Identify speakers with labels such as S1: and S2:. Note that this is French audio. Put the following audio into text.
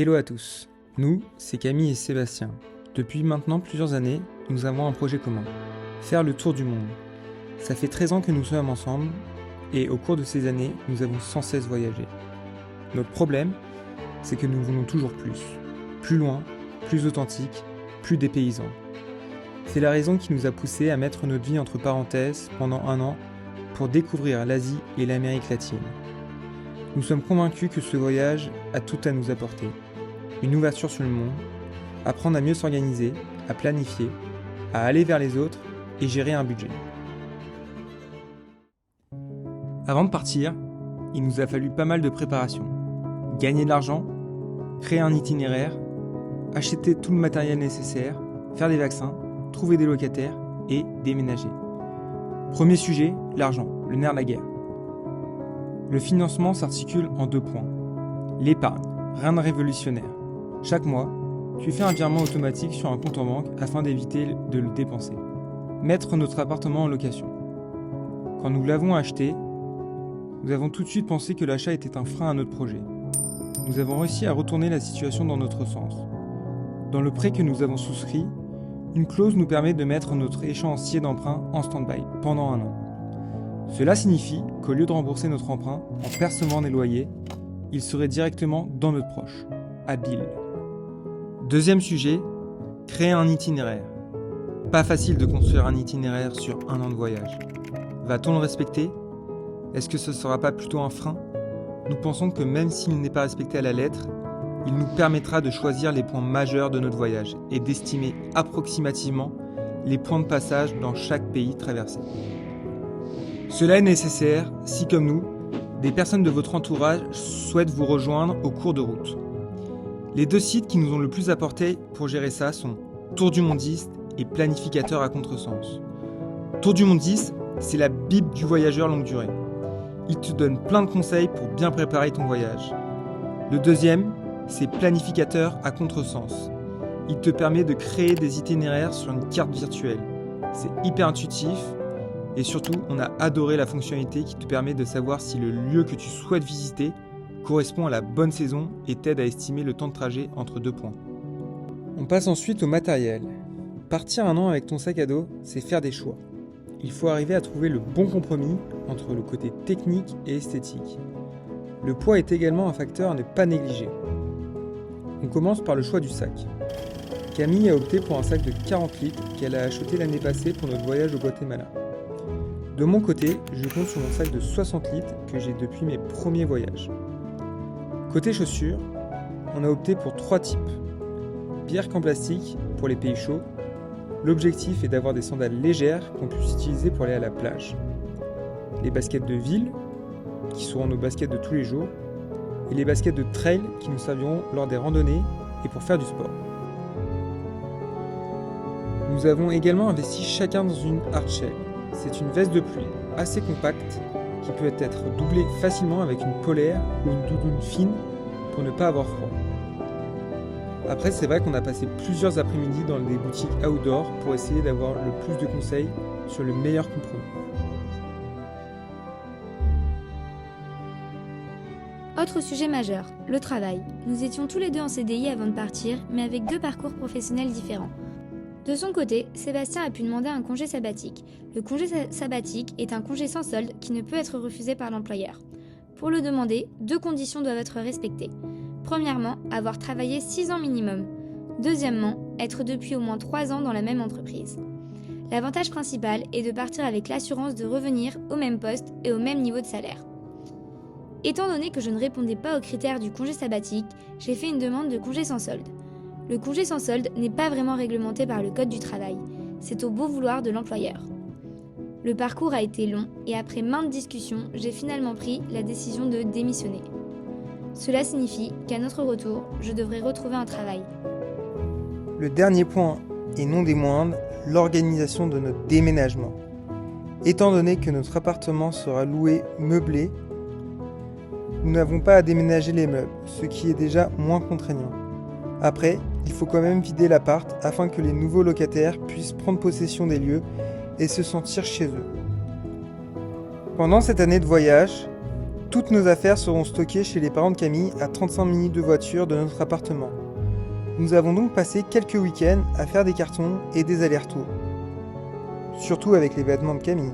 S1: Hello à tous, nous, c'est Camille et Sébastien. Depuis maintenant plusieurs années, nous avons un projet commun, faire le tour du monde. Ça fait 13 ans que nous sommes ensemble, et au cours de ces années, nous avons sans cesse voyagé. Notre problème, c'est que nous voulons toujours plus loin, plus authentique, plus dépaysant. C'est la raison qui nous a poussés à mettre notre vie entre parenthèses pendant un an pour découvrir l'Asie et l'Amérique latine. Nous sommes convaincus que ce voyage a tout à nous apporter. Une ouverture sur le monde, apprendre à mieux s'organiser, à planifier, à aller vers les autres et gérer un budget. Avant de partir, il nous a fallu pas mal de préparation. Gagner de l'argent, créer un itinéraire, acheter tout le matériel nécessaire, faire des vaccins, trouver des locataires et déménager. Premier sujet, l'argent, le nerf de la guerre. Le financement s'articule en 2 points. L'épargne, rien de révolutionnaire. Chaque mois, tu fais un virement automatique sur un compte en banque afin d'éviter de le dépenser. Mettre notre appartement en location. Quand nous l'avons acheté, nous avons tout de suite pensé que l'achat était un frein à notre projet. Nous avons réussi à retourner la situation dans notre sens. Dans le prêt que nous avons souscrit, une clause nous permet de mettre notre échéancier d'emprunt en stand-by pendant un an. Cela signifie qu'au lieu de rembourser notre emprunt en percevant des loyers, il serait directement dans notre poche, habile. Deuxième sujet, créer un itinéraire. Pas facile de construire un itinéraire sur un an de voyage. Va-t-on le respecter ? Est-ce que ce ne sera pas plutôt un frein ? Nous pensons que même s'il n'est pas respecté à la lettre, il nous permettra de choisir les points majeurs de notre voyage et d'estimer approximativement les points de passage dans chaque pays traversé. Cela est nécessaire si, comme nous, des personnes de votre entourage souhaitent vous rejoindre au cours de route. Les 2 sites qui nous ont le plus apporté pour gérer ça sont Tour du Mondiste et Planificateur à contresens. Tour du Mondiste, c'est la bible du voyageur longue durée. Il te donne plein de conseils pour bien préparer ton voyage. Le deuxième, c'est Planificateur à contresens. Il te permet de créer des itinéraires sur une carte virtuelle. C'est hyper intuitif et surtout, on a adoré la fonctionnalité qui te permet de savoir si le lieu que tu souhaites visiter correspond à la bonne saison et t'aide à estimer le temps de trajet entre 2 points. On passe ensuite au matériel. Partir un an avec ton sac à dos, c'est faire des choix. Il faut arriver à trouver le bon compromis entre le côté technique et esthétique. Le poids est également un facteur à ne pas négliger. On commence par le choix du sac. Camille a opté pour un sac de 40 litres qu'elle a acheté l'année passée pour notre voyage au Guatemala. De mon côté, je compte sur mon sac de 60 litres que j'ai depuis mes premiers voyages. Côté chaussures, on a opté pour 3 types. Birk en plastique pour les pays chauds. L'objectif est d'avoir des sandales légères qu'on puisse utiliser pour aller à la plage. Les baskets de ville, qui seront nos baskets de tous les jours, et les baskets de trail qui nous serviront lors des randonnées et pour faire du sport. Nous avons également investi chacun dans une hardshell. C'est une veste de pluie assez compacte qui peut être doublée facilement avec une polaire ou une doudoune fine pour ne pas avoir froid. Après, c'est vrai qu'on a passé plusieurs après-midi dans des boutiques outdoor pour essayer d'avoir le plus de conseils sur le meilleur compromis.
S2: Autre sujet majeur, le travail. Nous étions tous les deux en CDI avant de partir, mais avec 2 parcours professionnels différents. De son côté, Sébastien a pu demander un congé sabbatique. Le congé sabbatique est un congé sans solde qui ne peut être refusé par l'employeur. Pour le demander, 2 conditions doivent être respectées. Premièrement, avoir travaillé 6 ans minimum. Deuxièmement, être depuis au moins 3 ans dans la même entreprise. L'avantage principal est de partir avec l'assurance de revenir au même poste et au même niveau de salaire. Étant donné que je ne répondais pas aux critères du congé sabbatique, j'ai fait une demande de congé sans solde. Le congé sans solde n'est pas vraiment réglementé par le Code du travail, c'est au beau vouloir de l'employeur. Le parcours a été long et après maintes discussions, j'ai finalement pris la décision de démissionner. Cela signifie qu'à notre retour, je devrais retrouver un travail.
S1: Le dernier point, et non des moindres, l'organisation de notre déménagement. Étant donné que notre appartement sera loué meublé, nous n'avons pas à déménager les meubles, ce qui est déjà moins contraignant. Après, il faut quand même vider l'appart afin que les nouveaux locataires puissent prendre possession des lieux et se sentir chez eux. Pendant cette année de voyage, Toutes nos affaires seront stockées chez les parents de Camille à 35 minutes de voiture de notre appartement. Nous avons donc passé quelques week-ends à faire des cartons et des allers-retours. Surtout avec les vêtements de Camille.